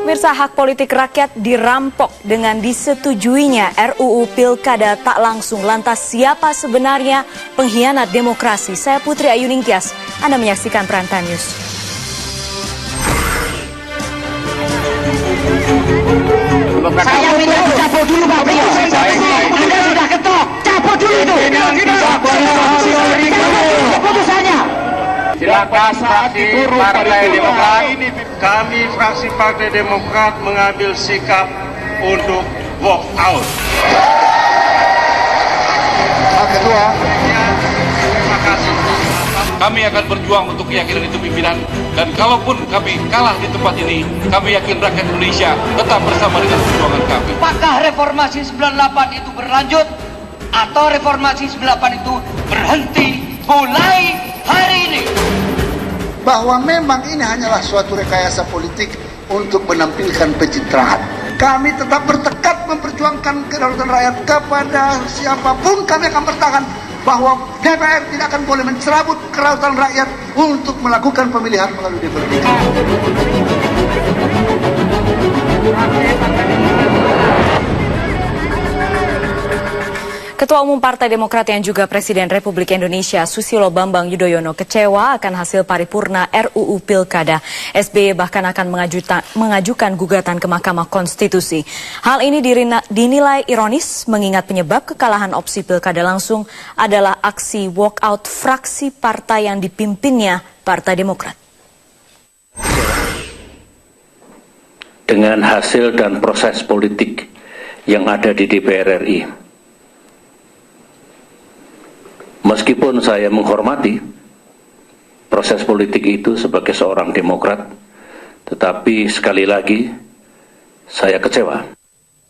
Pemirsa, hak politik rakyat dirampok dengan disetujuinya RUU Pilkada tak langsung. Lantas siapa sebenarnya pengkhianat demokrasi? Saya Putri Ayu Ningtyas. Anda menyaksikan Prime Time News. Saya minta dicabut dulu, Pak. Anda sudah ketok, cabut dulu itu. Keputusannya. Silakan fraksi Partai Demokrat. Kami fraksi Partai Demokrat mengambil sikap untuk walk out. Kedua, terima kasih. Kami akan berjuang untuk keyakinan itu pimpinan, dan kalaupun kami kalah di tempat ini, kami yakin rakyat Indonesia tetap bersama dengan perjuangan kami. Apakah reformasi 98 itu berlanjut atau reformasi 98 itu berhenti mulai hari ini? Bahwa memang ini hanyalah suatu rekayasa politik untuk menampilkan pencitraan. Kami tetap bertekad memperjuangkan kedaulatan rakyat. Kepada siapapun kami akan bertahan bahwa DPR tidak akan boleh mencerabut kedaulatan rakyat untuk melakukan pemilihan melalui DPR. Ketua Umum Partai Demokrat yang juga Presiden Republik Indonesia Susilo Bambang Yudhoyono kecewa akan hasil paripurna RUU Pilkada. SBY bahkan akan mengajukan gugatan ke Mahkamah Konstitusi. Hal ini dinilai ironis mengingat penyebab kekalahan opsi Pilkada langsung adalah aksi walkout fraksi partai yang dipimpinnya Partai Demokrat. Dengan hasil dan proses politik yang ada di DPR RI, meskipun saya menghormati proses politik itu sebagai seorang Demokrat, tetapi sekali lagi saya kecewa.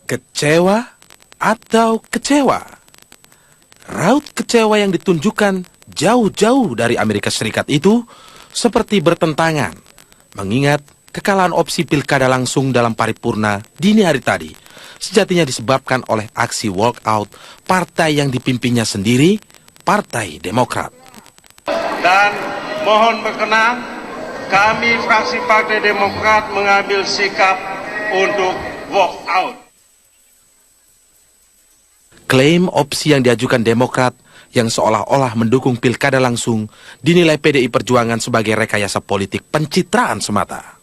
Kecewa atau kecewa? Raut kecewa yang ditunjukkan jauh-jauh dari Amerika Serikat itu seperti bertentangan, mengingat kekalahan opsi pilkada langsung dalam paripurna dini hari tadi sejatinya disebabkan oleh aksi walkout partai yang dipimpinnya sendiri, Partai Demokrat. Dan mohon berkenan, kami fraksi Partai Demokrat mengambil sikap untuk walk out. Klaim opsi yang diajukan Demokrat yang seolah-olah mendukung pilkada langsung dinilai PDI Perjuangan sebagai rekayasa politik pencitraan semata.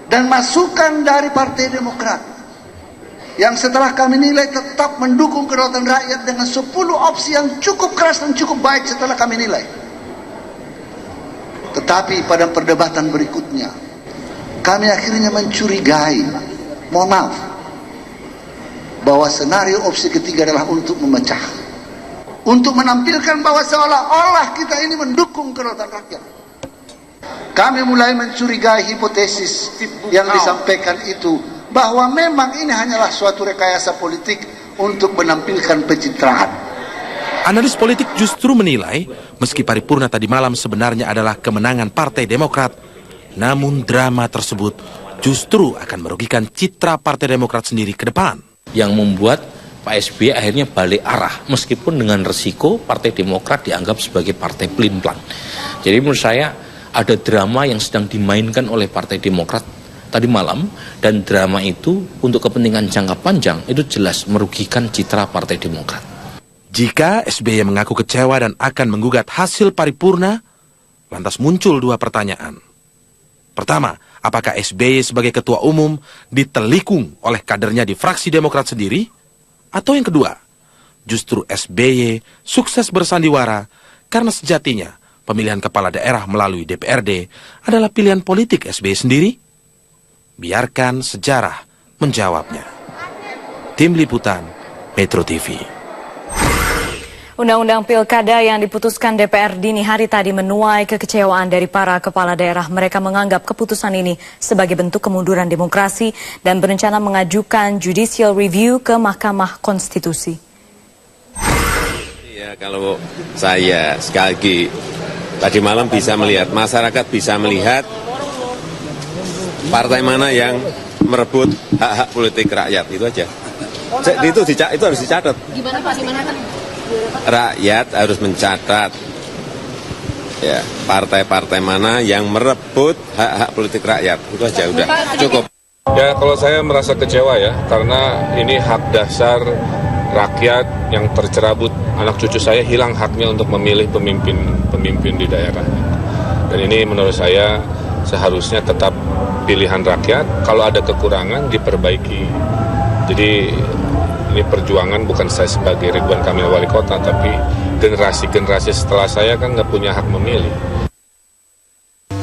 Dan masukan dari Partai Demokrat yang setelah kami nilai tetap mendukung kedaulatan rakyat dengan 10 opsi yang cukup keras dan cukup baik setelah kami nilai. Tetapi pada perdebatan berikutnya, kami akhirnya mencurigai, mohon maaf, bahwa senario opsi ketiga adalah untuk memecah. Untuk menampilkan bahwa seolah-olah kita ini mendukung kedaulatan rakyat. Kami mulai mencurigai hipotesis yang disampaikan itu, bahwa memang ini hanyalah suatu rekayasa politik untuk menampilkan pencitraan. Analis politik justru menilai, meski paripurna tadi malam sebenarnya adalah kemenangan Partai Demokrat, namun drama tersebut justru akan merugikan citra Partai Demokrat sendiri ke depan. Yang membuat Pak SBY akhirnya balik arah, meskipun dengan resiko Partai Demokrat dianggap sebagai partai pelin-pelan. Jadi menurut saya ada drama yang sedang dimainkan oleh Partai Demokrat tadi malam, dan drama itu untuk kepentingan jangka panjang itu jelas merugikan citra Partai Demokrat. Jika SBY mengaku kecewa dan akan menggugat hasil paripurna, lantas muncul dua pertanyaan. Pertama, apakah SBY sebagai ketua umum ditelikung oleh kadernya di fraksi Demokrat sendiri? Atau yang kedua, justru SBY sukses bersandiwara karena sejatinya pemilihan kepala daerah melalui DPRD adalah pilihan politik SBY sendiri? Biarkan sejarah menjawabnya. Tim Liputan, Metro TV. Undang-undang Pilkada yang diputuskan DPR dini hari tadi menuai kekecewaan dari para kepala daerah. Mereka menganggap keputusan ini sebagai bentuk kemunduran demokrasi dan berencana mengajukan judicial review ke Mahkamah Konstitusi. Ya, kalau saya sekali lagi tadi malam bisa melihat, masyarakat bisa melihat partai mana yang merebut hak-hak politik rakyat, itu aja. Itu harus dicatat. Gimana Pak? Gimana kan? Rakyat harus mencatat Ya, partai-partai mana yang merebut hak-hak politik rakyat. Itu aja udah cukup. Ya, kalau saya merasa kecewa ya, karena ini hak dasar rakyat yang tercerabut. Anak cucu saya hilang haknya untuk memilih pemimpin di daerah. Dan ini menurut saya seharusnya tetap pilihan rakyat. Kalau ada kekurangan diperbaiki. Jadi ini perjuangan bukan saya sebagai Ridwan Kamil wali kota, tapi generasi-generasi setelah saya kan nggak punya hak memilih.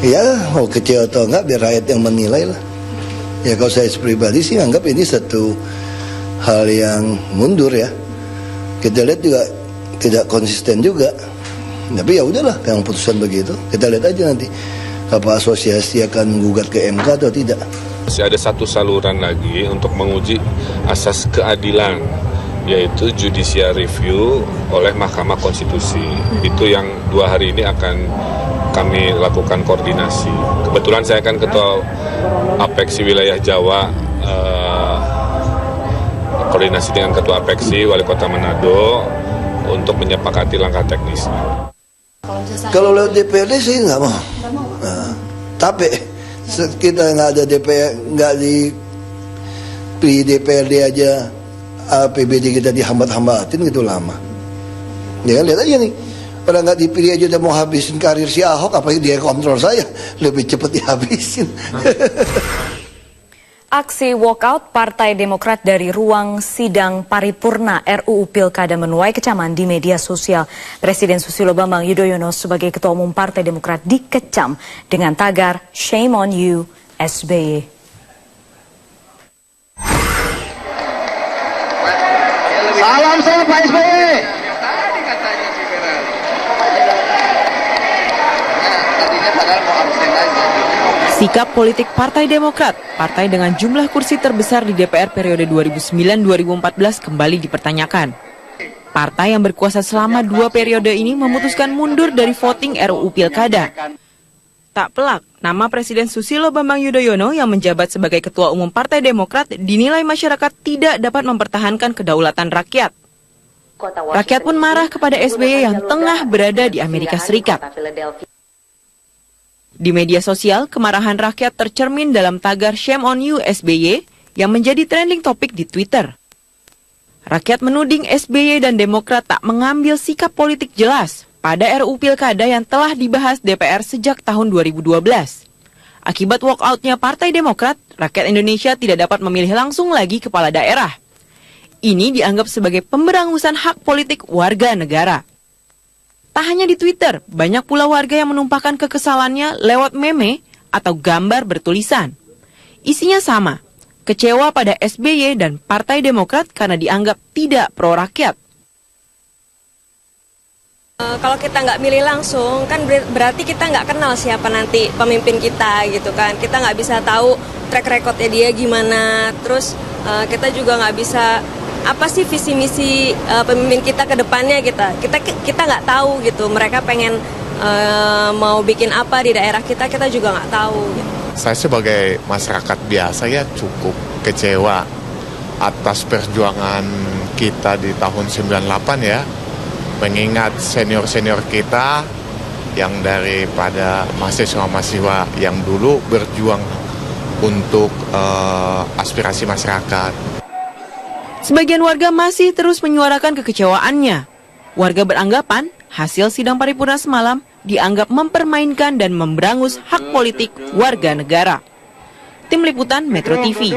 Ya, mau kecewa atau enggak biar rakyat yang menilai lah. Ya kalau saya pribadi sih anggap ini satu hal yang mundur ya. Kita lihat juga tidak konsisten juga. Tapi ya udahlah, yang putusan begitu. Kita lihat aja nanti apa asosiasi akan menggugat ke MK atau tidak. Masih ada satu saluran lagi untuk menguji asas keadilan, yaitu judicial review oleh Mahkamah Konstitusi. Itu yang 2 hari ini akan kami lakukan koordinasi. Kebetulan saya kan ketua Apeksi wilayah Jawa, koordinasi dengan ketua Apeksi wali kota Manado untuk menyepakati langkah teknisnya. Kalau lewat DPRD sih nggak mau. Nah, tapi kita nggak ada DPR, nggak di DPRD aja APBD kita dihambat-hambatin gitu lama. Ya lihat aja nih, orang nggak dipilih aja udah mau habisin karir si Ahok, apalagi dia kontrol saya, lebih cepat dihabisin. Aksi walkout Partai Demokrat dari ruang sidang paripurna RUU Pilkada menuai kecaman di media sosial. Presiden Susilo Bambang Yudhoyono sebagai Ketua Umum Partai Demokrat dikecam dengan tagar "Shame on you, SBY". Salam saya Pak SBY. Sikap politik Partai Demokrat, partai dengan jumlah kursi terbesar di DPR periode 2009-2014 kembali dipertanyakan. Partai yang berkuasa selama 2 periode ini memutuskan mundur dari voting RUU Pilkada. Tak pelak, nama Presiden Susilo Bambang Yudhoyono yang menjabat sebagai Ketua Umum Partai Demokrat dinilai masyarakat tidak dapat mempertahankan kedaulatan rakyat. Rakyat pun marah kepada SBY yang tengah berada di Amerika Serikat. Di media sosial, kemarahan rakyat tercermin dalam tagar "Shame on you, SBY" yang menjadi trending topik di Twitter. Rakyat menuding SBY dan Demokrat tak mengambil sikap politik jelas pada RUU Pilkada yang telah dibahas DPR sejak tahun 2012. Akibat walkoutnya Partai Demokrat, rakyat Indonesia tidak dapat memilih langsung lagi kepala daerah. Ini dianggap sebagai pemberangusan hak politik warga negara. Tak hanya di Twitter, banyak pula warga yang menumpahkan kekesalannya lewat meme atau gambar bertulisan. Isinya sama, kecewa pada SBY dan Partai Demokrat karena dianggap tidak pro rakyat. Kalau kita nggak milih langsung, kan berarti kita nggak kenal siapa nanti pemimpin kita gitu kan. Kita nggak bisa tahu track recordnya dia gimana, terus kita juga nggak bisa apa sih visi misi pemimpin kita ke depannya kita nggak tahu gitu. Mereka pengen mau bikin apa di daerah kita juga nggak tahu gitu. Saya sebagai masyarakat biasa ya cukup kecewa atas perjuangan kita di tahun 98 ya, mengingat senior-senior kita yang daripada mahasiswa-mahasiswa yang dulu berjuang untuk aspirasi masyarakat. Sebagian warga masih terus menyuarakan kekecewaannya. Warga beranggapan hasil sidang paripurna semalam dianggap mempermainkan dan memberangus hak politik warga negara. Tim Liputan Metro TV.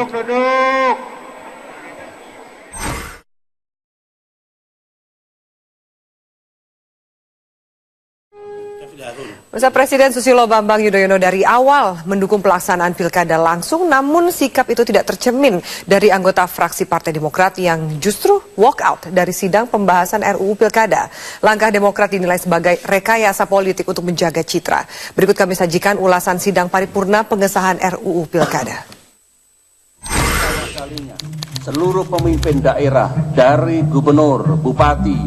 Masa Presiden Susilo Bambang Yudhoyono dari awal mendukung pelaksanaan pilkada langsung, namun sikap itu tidak tercermin dari anggota fraksi Partai Demokrat yang justru walk out dari sidang pembahasan RUU Pilkada. Langkah Demokrat dinilai sebagai rekayasa politik untuk menjaga citra. Berikut kami sajikan ulasan sidang paripurna pengesahan RUU Pilkada. Seluruh pemimpin daerah dari gubernur, bupati,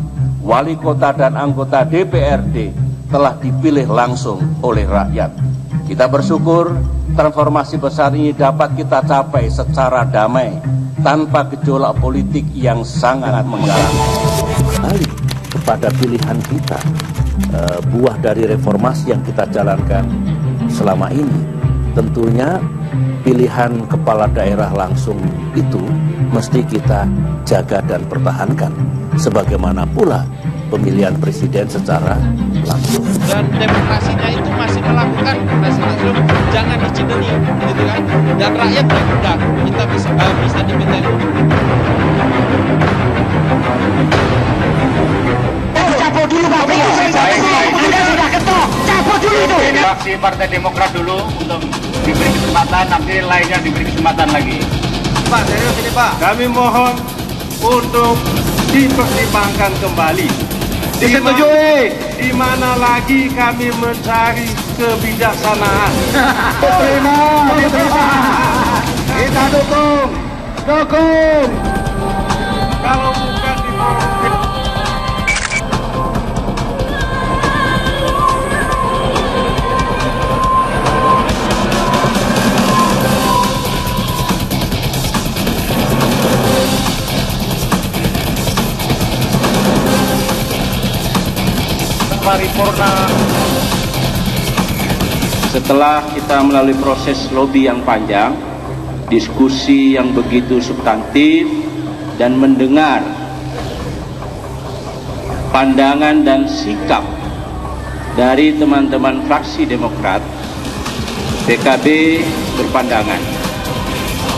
wali kota dan anggota DPRD telah dipilih langsung oleh rakyat. Kita bersyukur transformasi besar ini dapat kita capai secara damai tanpa gejolak politik yang sangat mengganggu. Balik kepada pilihan kita buah dari reformasi yang kita jalankan selama ini, tentunya pilihan kepala daerah langsung itu mesti kita jaga dan pertahankan. Sebagaimana pula pemilihan presiden secara langsung. Dan demokrasinya itu masih melakukan demokrasi langsung, jangan dicideni, gitu kan? Dan rakyat berkehendak, kita bisa diminta. Cabut dulu Pak, Anda sudah ketok, cabut dulu itu. Fraksi Partai Demokrat dulu untuk diberi kesempatan, nanti lainnya diberi kesempatan lagi. Pak, serius ini Pak. Kami mohon untuk dipertimbangkan kembali. Disetujui. Di mana lagi kami mencari kebijaksanaan. Terima. Kita dukung. Kalau bukan di forum paripurna. Setelah kita melalui proses lobby yang panjang, diskusi yang begitu substantif, dan mendengar pandangan dan sikap dari teman-teman fraksi Demokrat, PKB berpandangan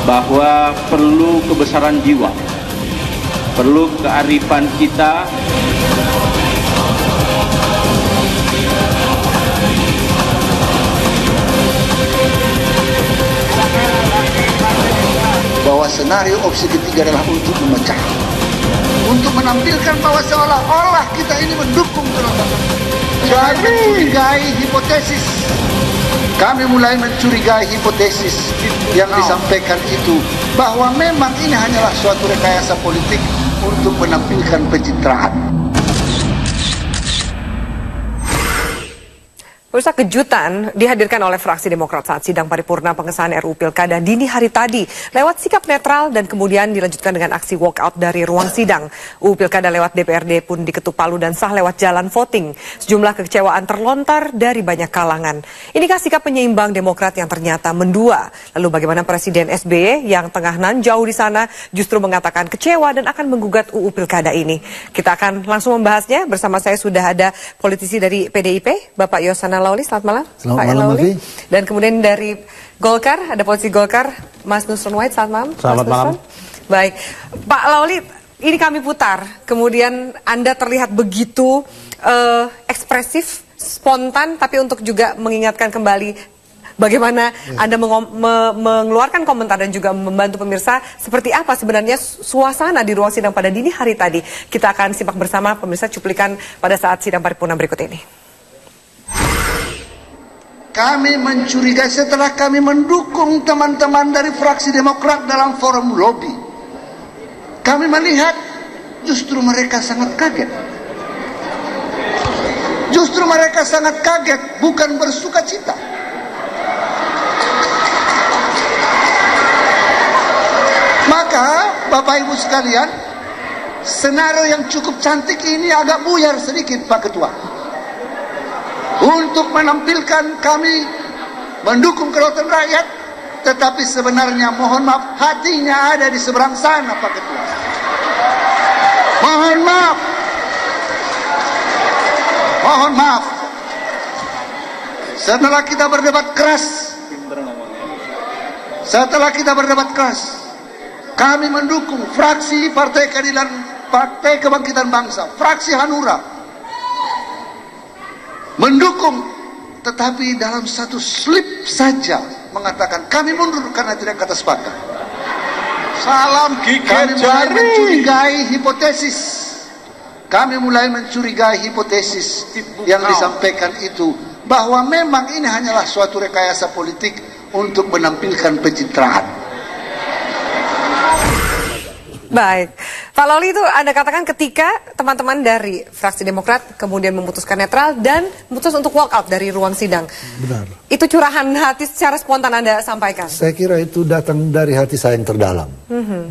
bahwa perlu kebesaran jiwa, perlu kearifan kita bahwa senario opsi ketiga adalah untuk memecah, untuk menampilkan bahwa seolah-olah kita ini mendukung terorisme. Kami mulai mencurigai hipotesis yang disampaikan itu, bahwa memang ini hanyalah suatu rekayasa politik untuk menampilkan pencitraan. Pemirsa, kejutan dihadirkan oleh fraksi Demokrat saat sidang paripurna pengesahan RUU Pilkada dini hari tadi lewat sikap netral dan kemudian dilanjutkan dengan aksi walkout dari ruang sidang. UU Pilkada lewat DPRD pun diketuk palu dan sah lewat jalan voting. Sejumlah kekecewaan terlontar dari banyak kalangan. Inikah sikap penyeimbang Demokrat yang ternyata mendua? Lalu bagaimana Presiden SBY yang tengah nanjau di sana justru mengatakan kecewa dan akan menggugat UU Pilkada ini? Kita akan langsung membahasnya. Bersama saya sudah ada politisi dari PDIP, Bapak Yosana Lauli, selamat malam. Selamat malam, Mafi. Dan kemudian dari Golkar, ada politisi Golkar, Mas Nusron Wahid, selamat malam. Selamat malam. Baik, Pak Lauli, ini kami putar, kemudian Anda terlihat begitu ekspresif, spontan, tapi untuk juga mengingatkan kembali bagaimana Anda mengeluarkan komentar dan juga membantu pemirsa seperti apa sebenarnya suasana di ruang sidang pada dini hari tadi. Kita akan simak bersama pemirsa cuplikan pada saat sidang paripurna berikut ini. Kami mencurigai setelah kami mendukung teman-teman dari fraksi Demokrat dalam forum lobby. Kami melihat justru mereka sangat kaget. Justru mereka sangat kaget, bukan bersuka cita. Maka Bapak Ibu sekalian, senario yang cukup cantik ini agak buyar sedikit Pak Ketua. Untuk menampilkan kami mendukung kedaulatan rakyat, tetapi sebenarnya mohon maaf hatinya ada di seberang sana Pak Ketua. Mohon maaf. Mohon maaf. Setelah kita berdebat keras, kami mendukung fraksi Partai Keadilan, Partai Kebangkitan Bangsa, fraksi Hanura, mendukung, tetapi dalam satu slip saja mengatakan kami mundur karena tidak kata sepakat. Salam gigit Kami mulai jari. mencurigai hipotesis. Kami mulai mencurigai hipotesis yang disampaikan itu, bahwa memang ini hanyalah suatu rekayasa politik untuk menampilkan pencitraan. Baik, Pak Lauli, itu Anda katakan ketika teman-teman dari fraksi Demokrat kemudian memutuskan netral dan memutus untuk walk out dari ruang sidang. Benar. Itu curahan hati secara spontan Anda sampaikan? Saya kira itu datang dari hati saya yang terdalam.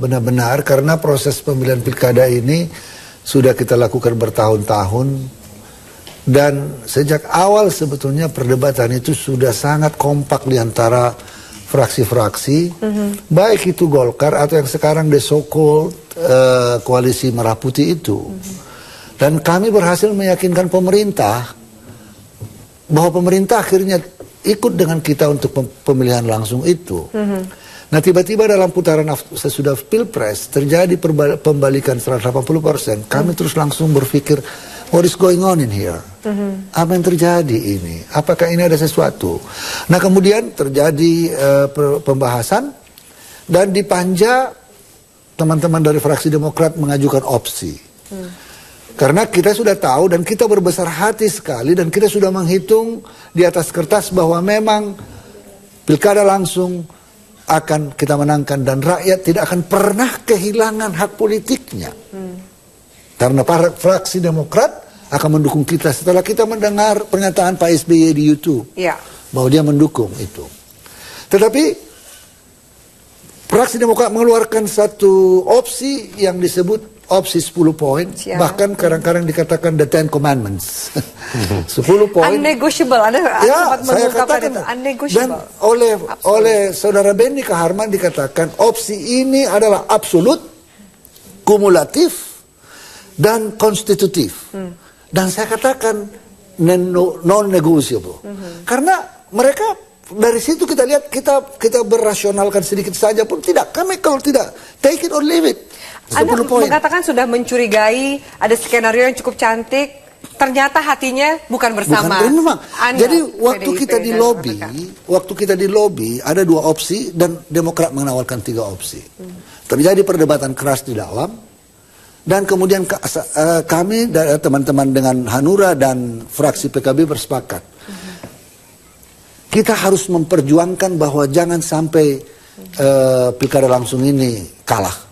Benar-benar karena proses pemilihan pilkada ini sudah kita lakukan bertahun-tahun Dan sejak awal sebetulnya perdebatan itu sudah sangat kompak di antara fraksi-fraksi, baik itu Golkar atau yang sekarang the so-called koalisi Merah Putih itu. Dan kami berhasil meyakinkan pemerintah bahwa pemerintah akhirnya ikut dengan kita untuk pemilihan langsung itu. Nah tiba-tiba dalam putaran sesudah Pilpres terjadi pembalikan 180%. Kami terus langsung berpikir, what is going on in here? Apa yang terjadi ini? Apakah ini ada sesuatu? Nah kemudian terjadi pembahasan dan di Panja teman-teman dari fraksi Demokrat mengajukan opsi. Karena kita sudah tahu dan kita berbesar hati sekali dan kita sudah menghitung di atas kertas bahwa memang pilkada langsung akan kita menangkan dan rakyat tidak akan pernah kehilangan hak politiknya. Karena para fraksi Demokrat akan mendukung kita setelah kita mendengar pernyataan Pak SBY di YouTube bahwa dia mendukung itu. Tetapi fraksi Demokrat mengeluarkan satu opsi yang disebut opsi 10 poin, bahkan kadang-kadang dikatakan the 10 commandments. 10 poin. Unnegotiable, Anda sempat mengungkapkan itu, unnegotiable. Dan oleh saudara Benny Kaharman dikatakan opsi ini adalah absolut, kumulatif, dan konstitutif. Dan saya katakan non-negotiable. Karena mereka dari situ kita lihat kita berasionalkan sedikit saja pun tidak. Kami kalau tidak take it or leave it. Anda mengatakan sudah mencurigai ada skenario yang cukup cantik, ternyata hatinya bukan bersama. Memang. Jadi waktu kita di lobby ada 2 opsi dan Demokrat menawarkan 3 opsi. Terjadi perdebatan keras di dalam dan kemudian kami teman-teman dengan Hanura dan fraksi PKB bersepakat. Kita harus memperjuangkan bahwa jangan sampai pilkada langsung ini kalah.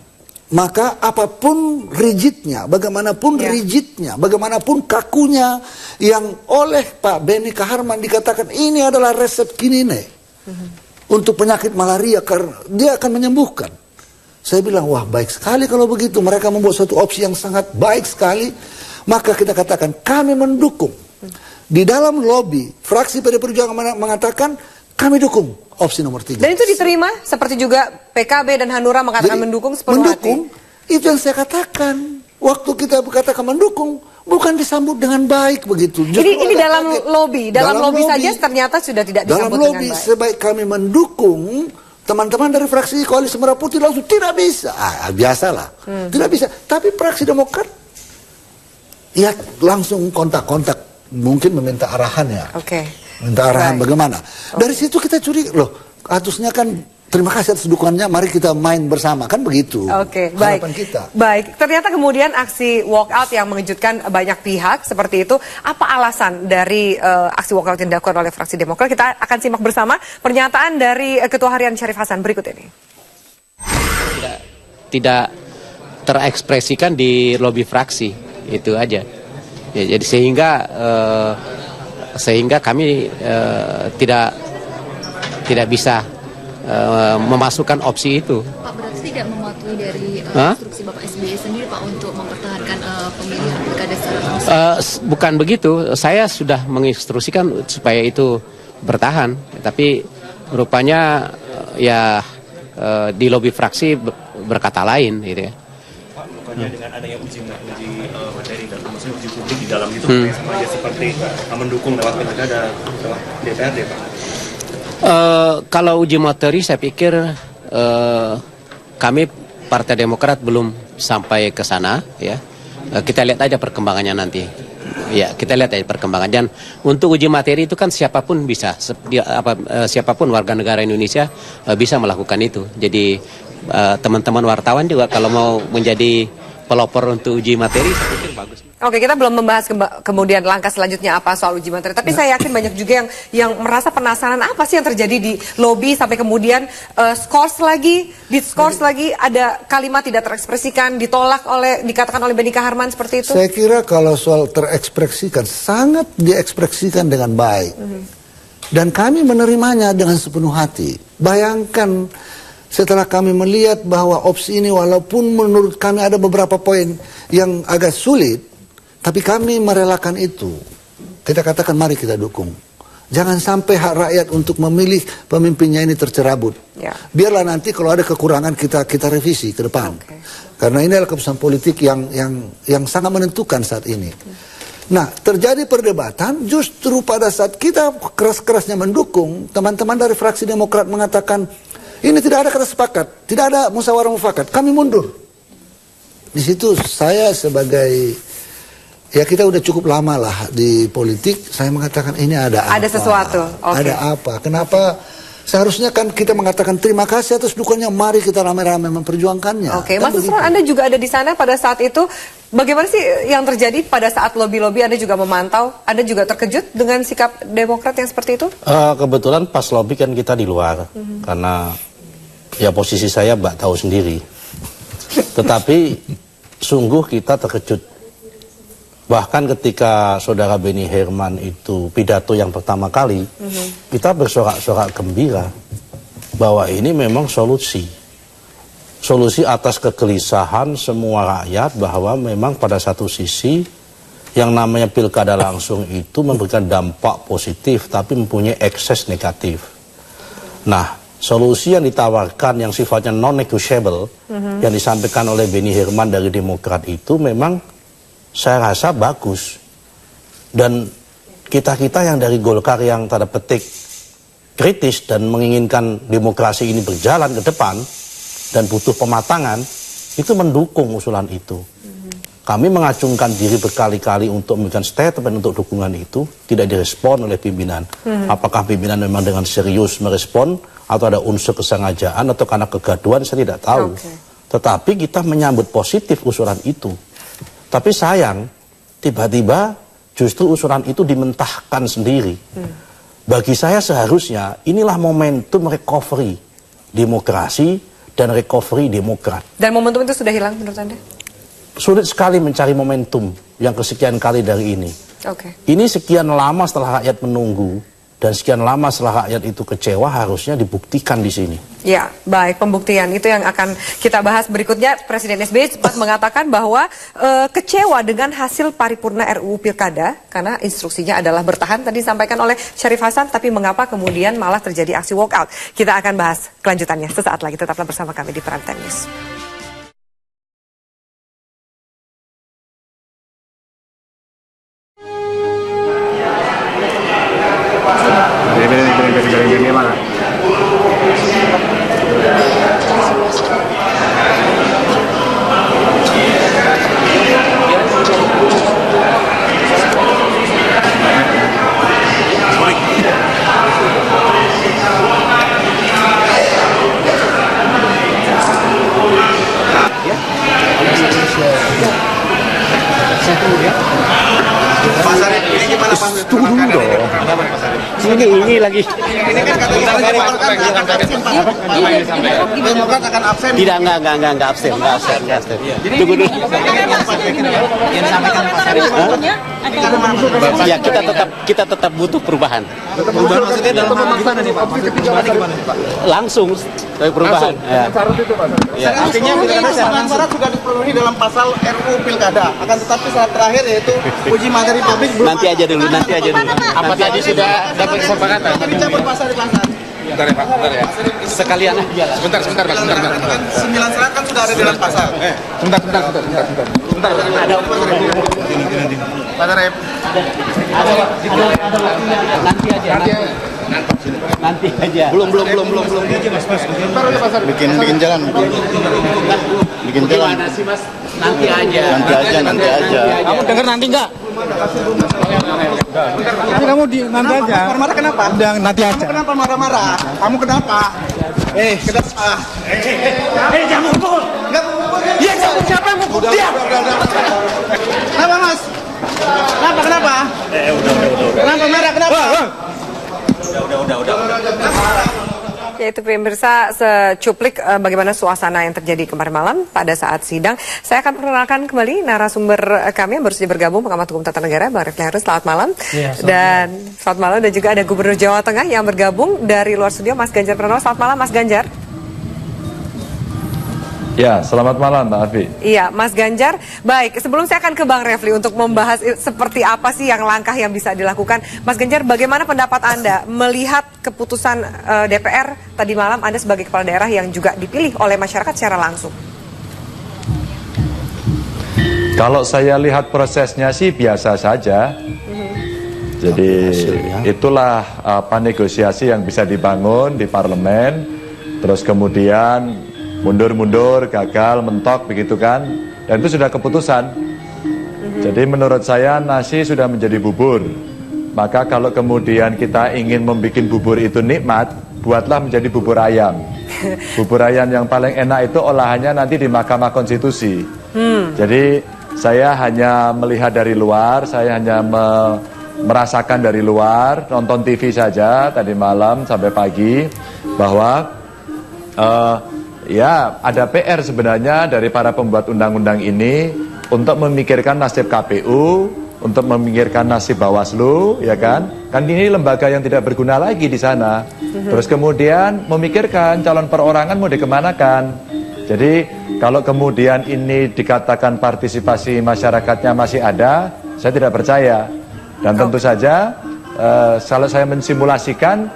Maka apapun rigidnya, bagaimanapun rigidnya, bagaimanapun kakunya yang oleh Pak Benny Kaharman dikatakan ini adalah resep kinine untuk penyakit malaria karena dia akan menyembuhkan. Saya bilang, wah baik sekali kalau begitu. Mereka membuat suatu opsi yang sangat baik sekali. Maka kita katakan kami mendukung. Di dalam lobby, fraksi PD Perjuangan mengatakan kami dukung opsi nomor 3. Dan itu diterima seperti juga PKB dan Hanura mengatakan mendukung sepenuh hati. Itu yang saya katakan. Waktu kita berkatakan mendukung, bukan disambut dengan baik begitu. Ini dalam lobby saja ternyata sudah tidak disambut dengan baik. Sebaik kami mendukung, teman-teman dari fraksi Koalisi Merah Putih langsung tidak bisa. Biasalah. Tidak bisa. Tapi fraksi Demokrat ya langsung kontak-kontak, mungkin meminta arahannya. Minta arahan bagaimana. Dari situ kita curiga, loh kasusnya kan terima kasih atas dukungannya, mari kita main bersama, kan begitu. Harapan kita. Baik, ternyata kemudian aksi walkout yang mengejutkan banyak pihak seperti itu. Apa alasan dari aksi walkout yang dilakukan oleh fraksi Demokrat? Kita akan simak bersama pernyataan dari Ketua Harian Syarif Hasan berikut ini. Tidak terekspresikan di lobi fraksi, itu aja. Ya, jadi sehingga kami tidak bisa memasukkan opsi itu. Pak, berarti tidak mematuhi dari instruksi Bapak SBY sendiri Pak untuk mempertahankan pemilihan pilkada secara langsung? Bukan begitu, saya sudah menginstruksikan supaya itu bertahan, tapi rupanya di lobi fraksi berkata lain gitu ya. Dengan adanya uji materi dan maksudnya uji publik di dalam itu sama aja seperti mendukung lewat pilkada lewat DPRD Pak. Kalau uji materi saya pikir kami Partai Demokrat belum sampai ke sana ya. Kita lihat aja perkembangannya nanti. Ya, kita lihat aja perkembangan. Dan untuk uji materi itu kan siapapun bisa, siapapun warga negara Indonesia bisa melakukan itu. Jadi teman-teman wartawan juga kalau mau menjadi pelopor untuk uji materi, saya pikir bagus. Oke, kita belum membahas kemudian langkah selanjutnya apa soal uji materi. Tapi saya yakin banyak juga yang merasa penasaran apa sih yang terjadi di lobi sampai kemudian diskors lagi, ada kalimat tidak terekspresikan, dikatakan oleh Benny Kaharman seperti itu. Saya kira kalau soal terekspresikan, sangat diekspresikan dengan baik. Dan kami menerimanya dengan sepenuh hati. Bayangkan setelah kami melihat bahwa opsi ini walaupun menurut kami ada beberapa poin yang agak sulit, tapi kami merelakan itu. kita katakan mari kita dukung. Jangan sampai hak rakyat untuk memilih pemimpinnya ini tercerabut. Ya. Biarlah nanti kalau ada kekurangan kita revisi ke depan. Karena ini adalah keputusan politik yang sangat menentukan saat ini. Nah, terjadi perdebatan justru pada saat kita keras-kerasnya mendukung, teman-teman dari fraksi Demokrat mengatakan ini tidak ada kata sepakat, tidak ada musyawarah mufakat, kami mundur. Di situ saya sebagai, ya kita udah cukup lama lah di politik, saya mengatakan ini ada apa? Ada sesuatu. Ada apa? Kenapa? Seharusnya kan kita mengatakan terima kasih atas dukungannya, mari kita rame-rame memperjuangkannya. Oke, Mas Nusron, Anda juga ada di sana pada saat itu. Bagaimana sih yang terjadi pada saat lobby-lobby? Anda juga memantau, Anda juga terkejut dengan sikap Demokrat yang seperti itu? Kebetulan pas lobby kan kita di luar, karena ya posisi saya Mbak tahu sendiri. Tetapi sungguh kita terkejut. Bahkan ketika saudara Beni Herman itu pidato yang pertama kali, kita bersorak-sorak gembira bahwa ini memang solusi. Solusi atas kegelisahan semua rakyat bahwa memang pada satu sisi yang namanya pilkada langsung itu memberikan dampak positif tapi mempunyai ekses negatif. Nah, solusi yang ditawarkan yang sifatnya non-negotiable yang disampaikan oleh Beni Herman dari Demokrat itu memang saya rasa bagus. Dan kita-kita yang dari Golkar yang tanda petik kritis dan menginginkan demokrasi ini berjalan ke depan dan butuh pematangan, itu mendukung usulan itu. Kami mengacungkan diri berkali-kali untuk memberikan statement untuk dukungan itu, tidak direspon oleh pimpinan. Apakah pimpinan memang dengan serius merespon atau ada unsur kesengajaan atau karena kegaduhan, saya tidak tahu. Tetapi kita menyambut positif usulan itu. Tapi sayang, tiba-tiba justru usulan itu dimentahkan sendiri. Bagi saya seharusnya inilah momentum recovery demokrasi dan recovery Demokrat. Dan momentum itu sudah hilang menurut Anda? Sulit sekali mencari momentum yang kesekian kali dari ini. Ini sekian lama setelah rakyat menunggu dan sekian lama setelah rakyat itu kecewa, harusnya dibuktikan di sini. Ya, baik, pembuktian itu yang akan kita bahas berikutnya. Presiden SBY sempat mengatakan bahwa kecewa dengan hasil paripurna RUU Pilkada karena instruksinya adalah bertahan, tadi disampaikan oleh Syarif Hasan, tapi mengapa kemudian malah terjadi aksi walkout. Kita akan bahas kelanjutannya sesaat lagi, tetaplah bersama kami di Prime Time News. Tunggu dulu dong. Ini lagi. Ini kan katanya Demokrat akan absen. Tidak, enggak absen. Tunggu dulu. Yang disampaikan Pak Syarif. Ya, kita tetap butuh perubahan. Perubahan maksudnya dalam hal gimana nih Pak? Perubahannya gimana nih Pak? Langsung dari perubahan. Ya. Artinya syarat sudah dipenuhi dalam pasal RUU Pilkada. Akan tetapi syarat terakhir yaitu uji materi publik belum. Nanti aja dulu. Apa tadi sudah dapat kesepakatan? Tadi cabut pasal di pasal. Bentar ya Pak, bentar ya. Sekalian aja. Sebentar Pak, sebentar. 9 syarat kan sudah ada di dalam pasal. Sebentar. Ada Pak Syarif. Nanti aja. Belum. Bikin jalan. Bikin jalan. Gimana sih Mas? Nanti aja. Kamu dengar nanti enggak? Nanti kamu nanti aja. Marah kenapa? Udah nanti aja. Kamu kenapa marah-marah? Kamu kenapa? Kenapa? Jangan mukul. Enggak mukul. Iya, siapa yang mukul dia? Kenapa, Mas? Kenapa? Udah. Kenapa marah? Kenapa? Udah. Ya, itu pemirsa secuplik bagaimana suasana yang terjadi kemarin malam pada saat sidang. Saya akan perkenalkan kembali narasumber kami yang baru saja bergabung, pengamat hukum tata negara Bang Refli Harun. Selamat malam. Selamat malam, dan juga ada Gubernur Jawa Tengah yang bergabung dari luar studio, Mas Ganjar Pranowo. Selamat malam Mas Ganjar. Ya, selamat malam Mbak Afi. Iya, Mas Ganjar. Baik, sebelum saya akan ke Bang Refli untuk membahas seperti apa sih yang langkah yang bisa dilakukan. Mas Ganjar, bagaimana pendapat Anda melihat keputusan DPR tadi malam Anda sebagai kepala daerah yang juga dipilih oleh masyarakat secara langsung? Kalau saya lihat prosesnya sih biasa saja. Jadi itulah negosiasi yang bisa dibangun di parlemen. Terus kemudian mundur-mundur, gagal, mentok, begitu kan. Dan itu sudah keputusan. Jadi menurut saya nasi sudah menjadi bubur. Maka kalau kemudian kita ingin membuat bubur itu nikmat, buatlah menjadi bubur ayam. Bubur ayam yang paling enak itu olahannya nanti di Mahkamah Konstitusi. Jadi saya hanya melihat dari luar, saya hanya merasakan dari luar, nonton TV saja tadi malam sampai pagi, bahwa ya ada PR sebenarnya dari para pembuat undang-undang ini untuk memikirkan nasib KPU, untuk memikirkan nasib Bawaslu, ya kan? Kan ini lembaga yang tidak berguna lagi di sana. Terus kemudian memikirkan calon perorangan mau dikemanakan. Jadi kalau kemudian ini dikatakan partisipasi masyarakatnya masih ada, saya tidak percaya. Dan tentu saja kalau saya mensimulasikan,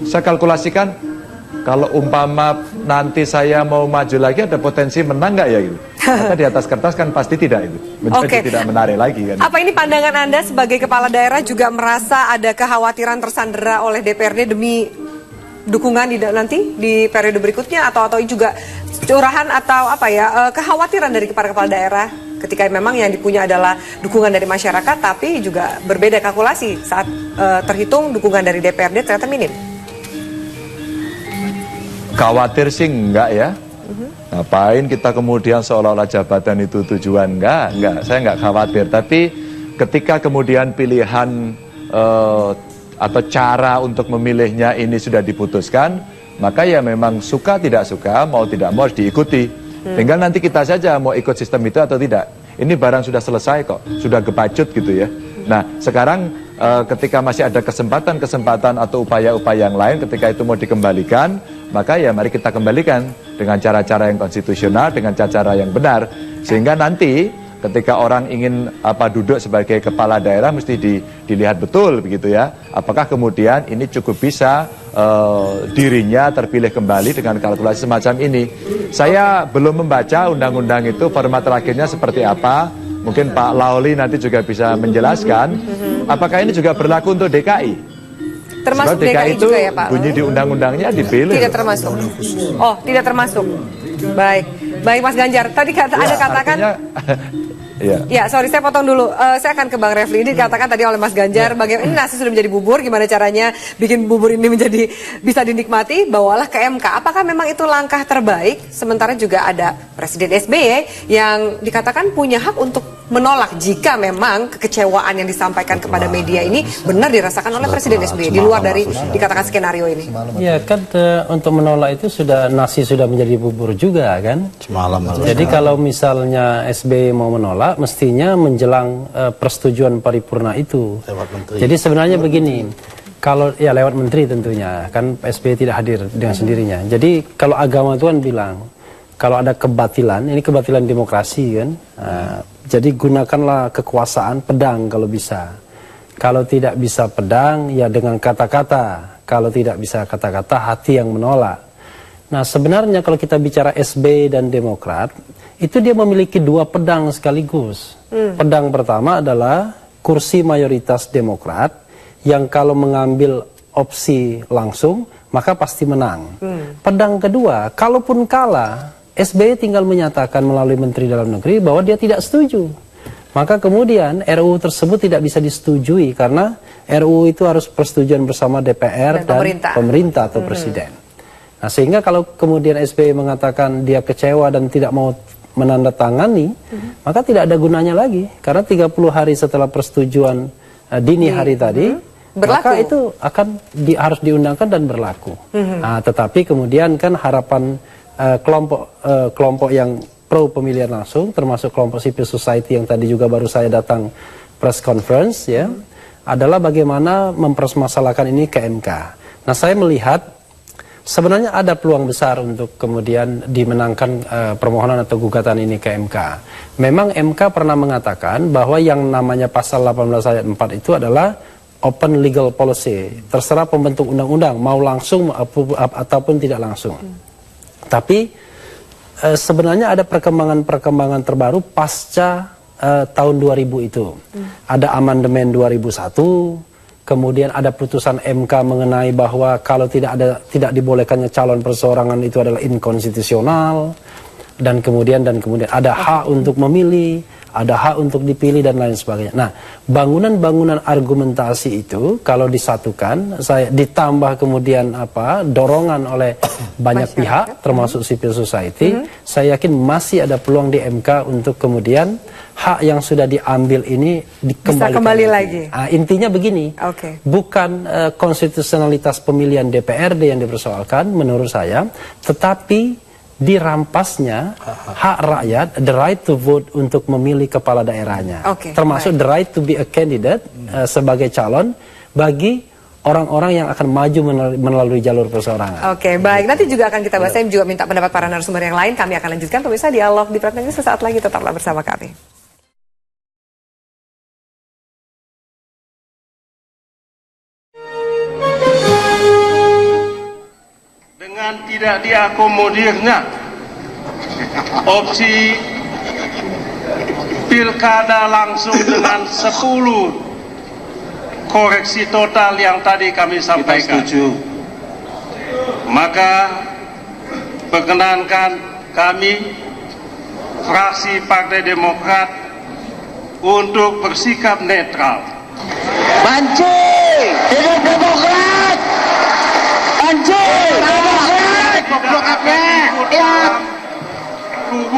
saya kalkulasikan, kalau umpama nanti saya mau maju lagi ada potensi menang nggak ya gitu. Karena di atas kertas kan pasti tidak itu. Menjadi tidak menarik lagi kan. Apa ini pandangan Anda sebagai kepala daerah juga merasa ada kekhawatiran tersandera oleh DPRD demi dukungan nanti di periode berikutnya atau juga curahan atau apa ya kekhawatiran dari para kepala daerah ketika memang yang dipunya adalah dukungan dari masyarakat tapi juga berbeda kalkulasi saat terhitung dukungan dari DPRD ternyata minim? Khawatir sih enggak ya. Ngapain kita kemudian seolah-olah jabatan itu tujuan? Enggak, saya enggak khawatir. Tapi ketika kemudian pilihan atau cara untuk memilihnya ini sudah diputuskan, maka ya memang suka tidak suka, mau tidak mau harus diikuti. Tinggal nanti kita saja mau ikut sistem itu atau tidak. Ini barang sudah selesai kok, sudah gepacut gitu ya. Nah sekarang ketika masih ada kesempatan atau upaya-upaya yang lain, ketika itu mau dikembalikan, maka ya mari kita kembalikan dengan cara-cara yang konstitusional, dengan cara-cara yang benar. Sehingga nanti ketika orang ingin duduk sebagai kepala daerah mesti dilihat betul begitu ya. Apakah kemudian ini cukup bisa dirinya terpilih kembali dengan kalkulasi semacam ini. Saya belum membaca undang-undang itu format terakhirnya seperti apa. Mungkin Pak Lauli nanti juga bisa menjelaskan. Apakah ini juga berlaku untuk DKI? Termasuk Sebab DKI itu juga ya Pak? Bunyi di undang-undangnya dipilih. Tidak termasuk. Oh, tidak termasuk. Baik, baik Mas Ganjar. Tadi Anda katakan. Ya, sorry saya potong dulu. Saya akan ke Bang Refli. Ini dikatakan tadi oleh Mas Ganjar, bagaimana ini nasi sudah menjadi bubur, gimana caranya bikin bubur ini menjadi bisa dinikmati, bawalah ke MK. Apakah memang itu langkah terbaik? Sementara juga ada Presiden SBY yang dikatakan punya hak untuk menolak jika memang kekecewaan yang disampaikan kepada media ini benar dirasakan oleh Presiden SBY di luar dari dikatakan skenario ini. Ya kan untuk menolak itu nasi sudah menjadi bubur juga kan. Jadi kalau misalnya SBY mau menolak, mestinya menjelang persetujuan paripurna itu. Jadi sebenarnya begini, kalau ya lewat menteri tentunya kan SBY tidak hadir dengan sendirinya. Jadi kalau agama itu kan bilang kalau ada kebatilan, ini kebatilan demokrasi kan. Jadi gunakanlah kekuasaan pedang kalau bisa. Kalau tidak bisa pedang, ya dengan kata-kata. Kalau tidak bisa kata-kata, hati yang menolak. Nah sebenarnya kalau kita bicara SBY dan Demokrat, itu dia memiliki dua pedang sekaligus. Pedang pertama adalah kursi mayoritas Demokrat, yang kalau mengambil opsi langsung, maka pasti menang. Pedang kedua, kalaupun kalah, SBY tinggal menyatakan melalui Menteri Dalam Negeri bahwa dia tidak setuju. Maka kemudian RUU tersebut tidak bisa disetujui karena RUU itu harus persetujuan bersama DPR dan pemerintah atau Presiden. Nah sehingga kalau kemudian SBY mengatakan dia kecewa dan tidak mau menandatangani, maka tidak ada gunanya lagi. Karena 30 hari setelah persetujuan dini hari tadi, maka itu akan harus diundangkan dan berlaku. Nah, tetapi kemudian kan harapan kelompok yang pro pemilihan langsung, termasuk kelompok civil society yang tadi juga baru saya datang press conference ya, adalah bagaimana mempermasalahkan ini ke MK. Nah saya melihat sebenarnya ada peluang besar untuk kemudian dimenangkan permohonan atau gugatan ini ke MK. Memang MK pernah mengatakan bahwa yang namanya pasal 18 ayat 4 itu adalah open legal policy. Terserah pembentuk undang-undang mau langsung ataupun tidak langsung. Tapi sebenarnya ada perkembangan-perkembangan terbaru pasca tahun 2000 itu. Ada amandemen 2001. Kemudian ada putusan MK mengenai bahwa kalau tidak dibolehkannya calon perseorangan itu adalah inkonstitusional, dan kemudian ada hak untuk memilih, ada hak untuk dipilih dan lain sebagainya. Nah, bangunan-bangunan argumentasi itu kalau disatukan, ditambah kemudian dorongan oleh banyak pihak termasuk civil society, saya yakin masih ada peluang di MK untuk kemudian hak yang sudah diambil ini dikembalikan. Bisa kembali lagi. Intinya begini, bukan konstitusionalitas pemilihan DPRD yang dipersoalkan menurut saya, tetapi dirampasnya hak rakyat, the right to vote untuk memilih kepala daerahnya, termasuk the right to be a candidate sebagai calon bagi orang-orang yang akan maju melalui jalur perseorangan. Oke, baik. Nanti juga akan kita bahas. Saya juga minta pendapat para narasumber yang lain. Kami akan lanjutkan pemirsa dialog di Pratnya sesaat lagi. Tetaplah bersama kami. Dengan tidak diakomodirnya opsi pilkada langsung dengan 10 koreksi total yang tadi kami sampaikan, maka perkenankan kami fraksi Partai Demokrat untuk bersikap netral. Banci, hidup Demokrat! Banci, Demokrat!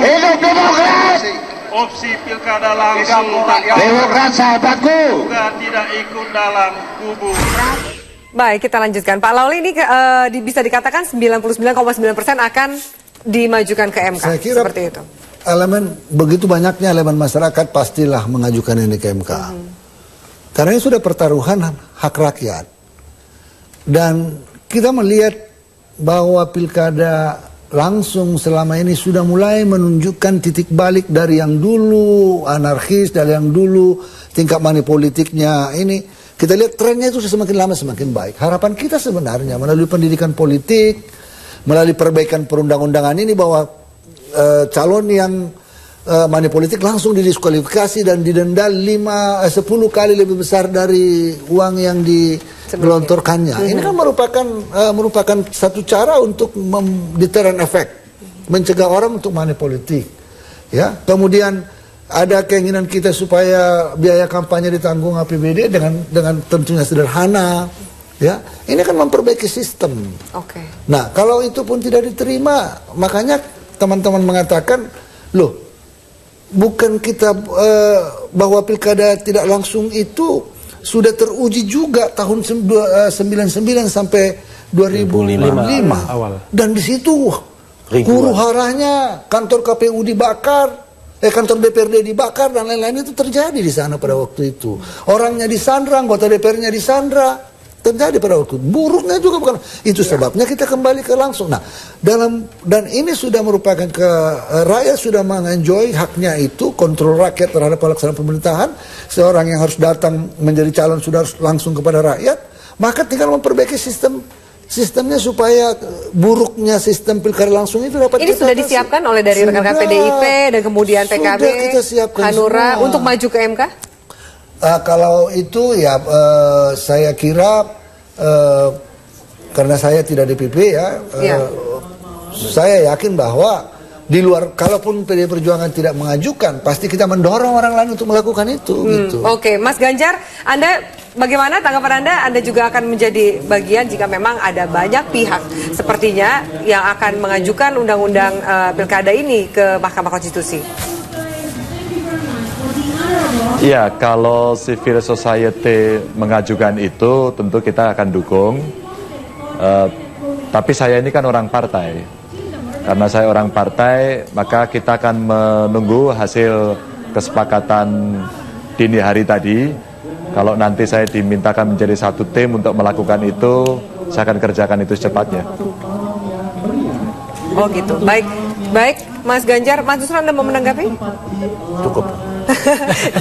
Hidup Demokrat! Opsi pilkada langsung Demokrat sahabatku juga tidak ikut dalam kubu. Baik, kita lanjutkan. Pak Lauli, ini bisa dikatakan 99,9% akan dimajukan ke MK. Saya kira seperti itu. Begitu banyaknya elemen masyarakat pastilah mengajukan ini ke MK. Karena ini sudah pertaruhan hak rakyat. Dan kita melihat bahwa pilkada langsung selama ini sudah mulai menunjukkan titik balik dari yang dulu anarkis, dari yang dulu tingkat money politiknya ini. Kita lihat trennya itu semakin lama semakin baik. Harapan kita sebenarnya melalui pendidikan politik, melalui perbaikan perundang-undangan ini bahwa calon yang money politik langsung didiskualifikasi dan didenda 10 kali lebih besar dari uang yang digelontorkannya. Ini kan merupakan satu cara untuk deterrent effect, mencegah orang untuk money politik. Ya, kemudian ada keinginan kita supaya biaya kampanye ditanggung APBD dengan tentunya sederhana. Ya, ini kan memperbaiki sistem. Nah, kalau itu pun tidak diterima, makanya teman-teman mengatakan, loh, bukan kita bahwa pilkada tidak langsung itu sudah teruji juga tahun 99 sampai 2005 awal. Dan di situ huru haranya kantor KPU dibakar, kantor DPRD dibakar dan lain-lain itu terjadi di sana pada waktu itu. Orangnya disandra, anggota DPR-nya disandra. Terjadi pada waktu itu. Buruknya juga bukan itu sebabnya kita kembali ke langsung. Nah, dan ini sudah merupakan rakyat sudah mengenjoy haknya itu, kontrol rakyat terhadap pelaksanaan pemerintahan. Seorang yang harus datang menjadi calon sudah harus langsung kepada rakyat. Maka tinggal memperbaiki sistemnya supaya buruknya sistem pilkada langsung itu dapat ini sudah disiapkan oleh dari rekan-rekan PDIP dan kemudian PKB, Hanura semua untuk maju ke MK. Kalau itu ya saya kira karena saya tidak DPP ya, saya yakin bahwa di luar, kalaupun PDI Perjuangan tidak mengajukan, pasti kita mendorong orang lain untuk melakukan itu. Gitu. Oke, Mas Ganjar, Anda bagaimana tanggapan Anda? Anda juga akan menjadi bagian jika memang ada banyak pihak sepertinya yang akan mengajukan undang-undang pilkada ini ke Mahkamah Konstitusi. Ya, kalau civil society mengajukan itu tentu kita akan dukung. Tapi saya ini kan orang partai. Karena saya orang partai, maka kita akan menunggu hasil kesepakatan dini hari tadi. Kalau nanti saya dimintakan menjadi satu tim untuk melakukan itu, saya akan kerjakan itu secepatnya. Oh gitu, baik Mas Ganjar, Mas Nusron, Anda mau menanggapi? Cukup.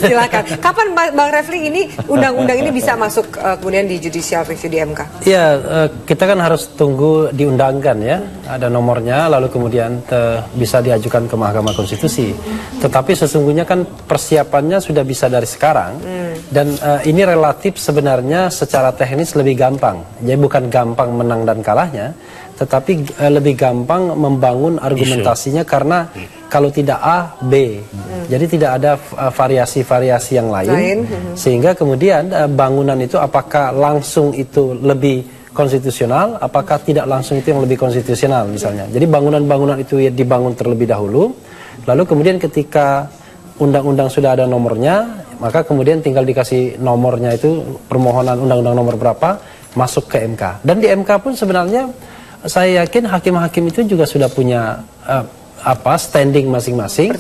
Silakan. Kapan Bang Refli ini undang-undang ini bisa masuk kemudian di judicial review di MK? Ya, kita kan harus tunggu diundangkan ya, ada nomornya, lalu kemudian bisa diajukan ke Mahkamah Konstitusi. Tetapi sesungguhnya kan persiapannya sudah bisa dari sekarang, dan ini relatif sebenarnya secara teknis lebih gampang. Jadi bukan gampang menang dan kalahnya, tetapi lebih gampang membangun argumentasinya karena kalau tidak A, B. Jadi tidak ada variasi-variasi yang lain. Sehingga kemudian bangunan itu apakah langsung itu lebih konstitusional, apakah tidak langsung itu yang lebih konstitusional misalnya. Jadi bangunan-bangunan itu dibangun terlebih dahulu, lalu kemudian ketika undang-undang sudah ada nomornya, maka kemudian tinggal dikasih nomornya itu, permohonan undang-undang nomor berapa, masuk ke MK. Dan di MK pun sebenarnya saya yakin hakim-hakim itu juga sudah punya standing masing-masing,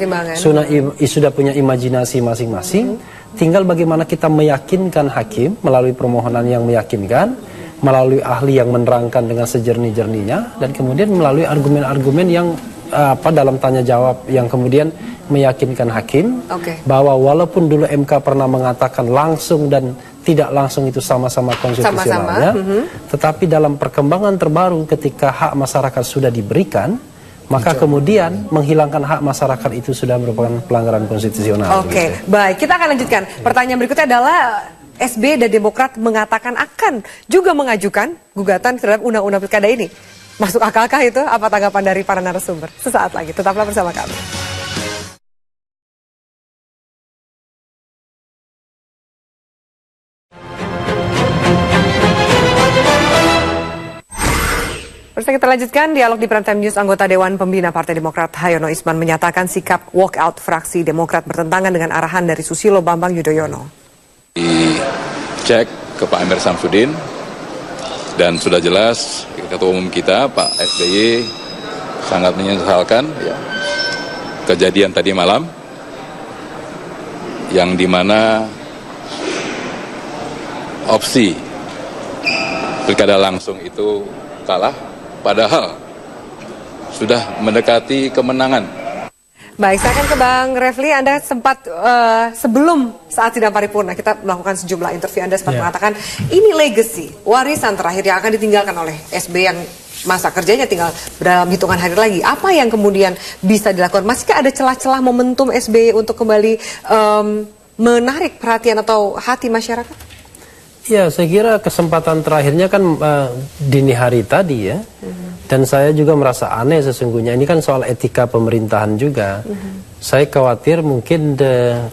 sudah punya imajinasi masing-masing. Tinggal bagaimana kita meyakinkan hakim melalui permohonan yang meyakinkan, melalui ahli yang menerangkan dengan sejernih-jernihnya, dan kemudian melalui argumen-argumen yang dalam tanya jawab yang kemudian meyakinkan hakim bahwa walaupun dulu MK pernah mengatakan langsung dan tidak langsung itu sama-sama konstitusionalnya, tetapi dalam perkembangan terbaru ketika hak masyarakat sudah diberikan, maka kemudian menghilangkan hak masyarakat itu sudah merupakan pelanggaran konstitusional. Oke, baik. Kita akan lanjutkan. Pertanyaan berikutnya adalah SB dan Demokrat mengatakan akan juga mengajukan gugatan terhadap undang-undang pilkada ini. Masuk akalkah itu? Apa tanggapan dari para narasumber? Sesaat lagi. Tetaplah bersama kami. Terus kita lanjutkan dialog di Prime Time News. Anggota Dewan Pembina Partai Demokrat Hayono Isman menyatakan sikap walkout fraksi Demokrat bertentangan dengan arahan dari Susilo Bambang Yudhoyono. Dicek ke Pak Emir Samsudin dan sudah jelas Ketua Umum kita Pak SBY sangat menyesalkan kejadian tadi malam yang dimana opsi pilkada langsung itu kalah. Padahal sudah mendekati kemenangan. Baik, saya akan ke Bang Refli. Anda sempat sebelum saat sidang paripurna kita melakukan sejumlah interview. Anda sempat mengatakan ini legacy, warisan terakhir yang akan ditinggalkan oleh SB yang masa kerjanya tinggal dalam hitungan hari lagi. Apa yang kemudian bisa dilakukan? Masihkah ada celah-celah momentum SB untuk kembali menarik perhatian atau hati masyarakat? Ya, saya kira kesempatan terakhirnya kan dini hari tadi ya. Dan saya juga merasa aneh sesungguhnya. Ini kan soal etika pemerintahan juga. Saya khawatir mungkin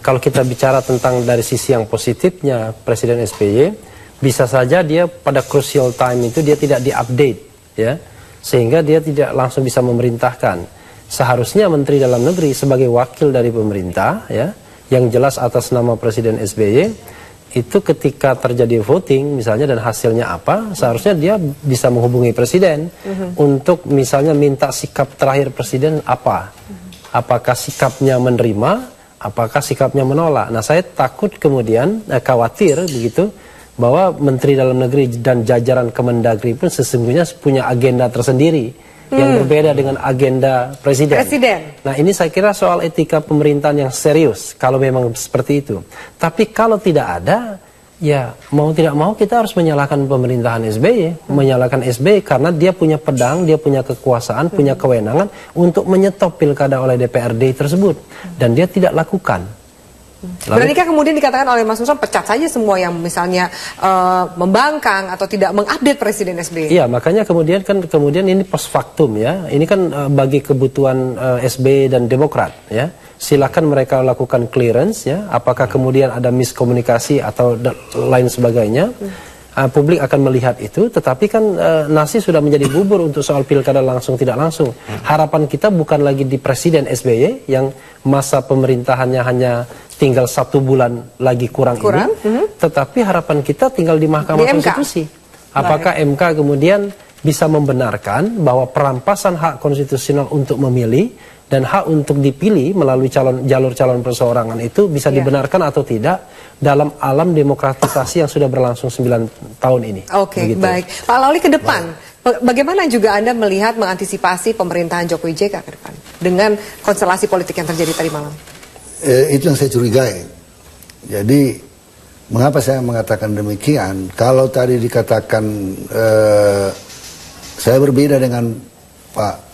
kalau kita bicara tentang dari sisi yang positifnya Presiden SBY, bisa saja dia pada crucial time itu dia tidak diupdate ya. Sehingga dia tidak langsung bisa memerintahkan. Seharusnya Menteri Dalam Negeri sebagai wakil dari pemerintah ya, yang jelas atas nama Presiden SBY, itu ketika terjadi voting misalnya dan hasilnya apa, seharusnya dia bisa menghubungi presiden untuk misalnya minta sikap terakhir presiden apa. Apakah sikapnya menerima, apakah sikapnya menolak. Nah, saya takut kemudian khawatir begitu bahwa Menteri Dalam Negeri dan jajaran Kemendagri pun sesungguhnya punya agenda tersendiri yang berbeda dengan agenda presiden. Nah, ini saya kira soal etika pemerintahan yang serius kalau memang seperti itu. Tapi kalau tidak ada, ya mau tidak mau kita harus menyalahkan pemerintahan SBY, menyalahkan SBY karena dia punya pedang, dia punya kekuasaan, punya kewenangan untuk menyetop pilkada oleh DPRD tersebut, dan dia tidak lakukan. Beranikah kemudian dikatakan oleh Mas Nusron pecat saja semua yang misalnya membangkang atau tidak mengupdate Presiden SBY? Iya, makanya kemudian ini post factum ya. Ini kan bagi kebutuhan SBY dan Demokrat ya. Silakan mereka lakukan clearance ya. Apakah kemudian ada miskomunikasi atau lain sebagainya? Publik akan melihat itu, tetapi kan nasi sudah menjadi bubur untuk soal pilkada langsung tidak langsung. Harapan kita bukan lagi di Presiden SBY yang masa pemerintahannya hanya tinggal 1 bulan lagi kurang ini, tetapi harapan kita tinggal di Mahkamah Konstitusi. Apakah MK kemudian bisa membenarkan bahwa perampasan hak konstitusional untuk memilih dan hak untuk dipilih melalui jalur calon perseorangan itu bisa dibenarkan atau tidak dalam alam demokratisasi yang sudah berlangsung 9 tahun ini. Oke, baik. Pak Lauli, ke depan, bagaimana juga Anda melihat mengantisipasi pemerintahan Jokowi JK ke depan dengan konstelasi politik yang terjadi tadi malam? Itu yang saya curigai. Jadi, mengapa saya mengatakan demikian? Kalau tadi dikatakan saya berbeda dengan Pak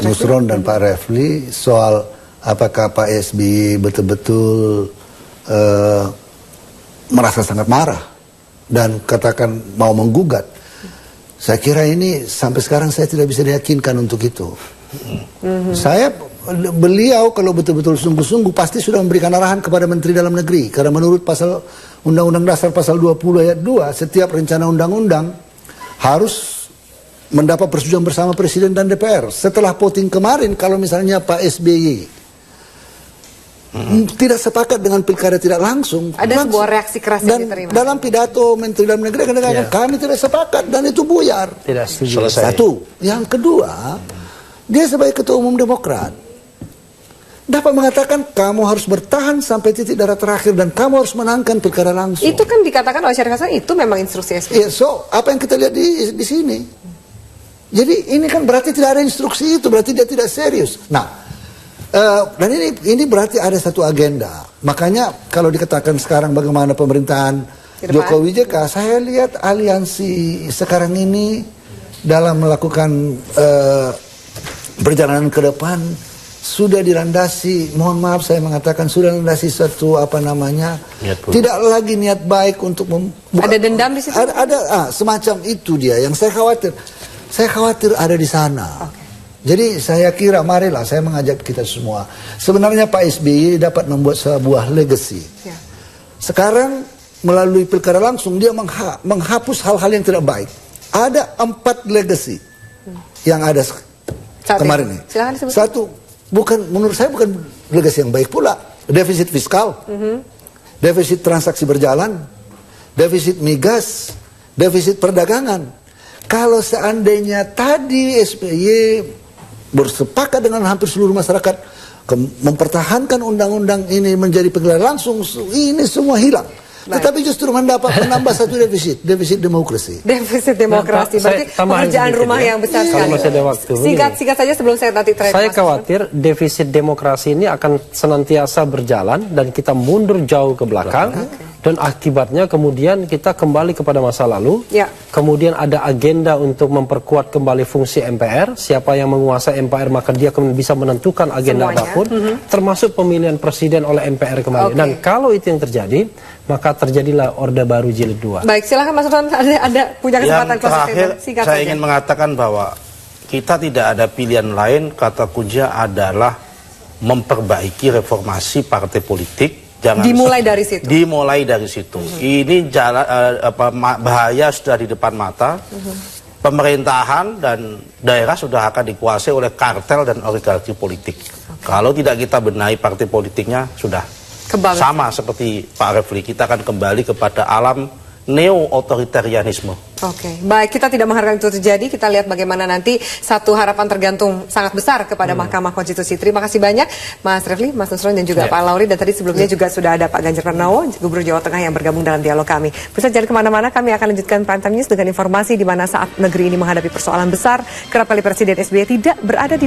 Nusron dan Pak Refli soal apakah Pak SBY betul-betul merasa sangat marah dan katakan mau menggugat. Saya kira ini sampai sekarang saya tidak bisa diyakinkan untuk itu. Beliau kalau betul-betul sungguh-sungguh pasti sudah memberikan arahan kepada Menteri Dalam Negeri. Karena menurut pasal Undang-Undang Dasar pasal 20 ayat 2, setiap rencana undang-undang harus mendapat persetujuan bersama Presiden dan DPR. Setelah voting kemarin, kalau misalnya Pak SBY tidak sepakat dengan pilkada tidak langsung, ada sebuah reaksi keras yang diterima. Dalam pidato Menteri Dalam Negeri kadang-kadang kami tidak sepakat dan itu buyar. Tidak setuju. Satu. Yang kedua, dia sebagai Ketua Umum Demokrat dapat mengatakan kamu harus bertahan sampai titik darah terakhir dan kamu harus menangkan pilkada langsung. Itu kan dikatakan oleh Syarif Hasan, itu memang instruksi SBY. Apa yang kita lihat di sini? Jadi ini kan berarti tidak ada instruksi itu, berarti dia tidak serius. Nah, dan ini berarti ada satu agenda. Makanya kalau dikatakan sekarang bagaimana pemerintahan Jokowi JK, saya lihat aliansi sekarang ini dalam melakukan perjalanan ke depan sudah dilandasi, mohon maaf saya mengatakan sudah dilandasi satu tidak lagi niat baik untuk ada dendam di situ. Ada semacam itu dia yang saya khawatir. Saya khawatir ada di sana. Jadi saya kira marilah saya mengajak kita semua. Sebenarnya Pak SBY dapat membuat sebuah legacy. Sekarang melalui pilkada langsung dia menghapus hal-hal yang tidak baik. Ada 4 legacy yang ada kemarin ini. Satu, menurut saya bukan legacy yang baik pula. Defisit fiskal, defisit transaksi berjalan, defisit migas, defisit perdagangan. Kalau seandainya tadi SBY bersepakat dengan hampir seluruh masyarakat mempertahankan undang-undang ini menjadi pilkada langsung, ini semua hilang. Tetapi justru menambah satu defisit demokrasi. Defisit demokrasi, berarti pekerjaan rumah yang besar sekali. Singkat saja sebelum saya nanti terakhir. Saya khawatir defisit demokrasi ini akan senantiasa berjalan dan kita mundur jauh ke belakang. Dan akibatnya kemudian kita kembali kepada masa lalu. Kemudian ada agenda untuk memperkuat kembali fungsi MPR. Siapa yang menguasai MPR maka dia bisa menentukan agenda apapun, termasuk pemilihan presiden oleh MPR kembali. Dan kalau itu yang terjadi, maka terjadilah Orde Baru Jilid 2. Baik, silakan Mas Nusron, ada punya kesempatan. Yang terakhir, saya ingin mengatakan bahwa kita tidak ada pilihan lain, kata kuncinya adalah memperbaiki reformasi partai politik. Dimulai dari situ. Ini bahaya sudah di depan mata. Pemerintahan dan daerah sudah akan dikuasai oleh kartel dan oligarki politik. Kalau tidak kita benahi partai politiknya sudah sama seperti Pak Refli, kita akan kembali kepada alam neo-otoritarianisme. Baik, kita tidak mengharapkan itu terjadi. Kita lihat bagaimana nanti satu harapan tergantung sangat besar kepada Mahkamah Konstitusi. Terima kasih banyak Mas Refli, Mas Nusron dan juga Pak Lauri. Dan tadi sebelumnya juga sudah ada Pak Ganjar Pranowo, Gubernur Jawa Tengah yang bergabung dalam dialog kami. Bisa jangan kemana-mana, kami akan lanjutkan Prime Time News dengan informasi di mana saat negeri ini menghadapi persoalan besar, kerap kali Presiden SBY tidak berada di dalam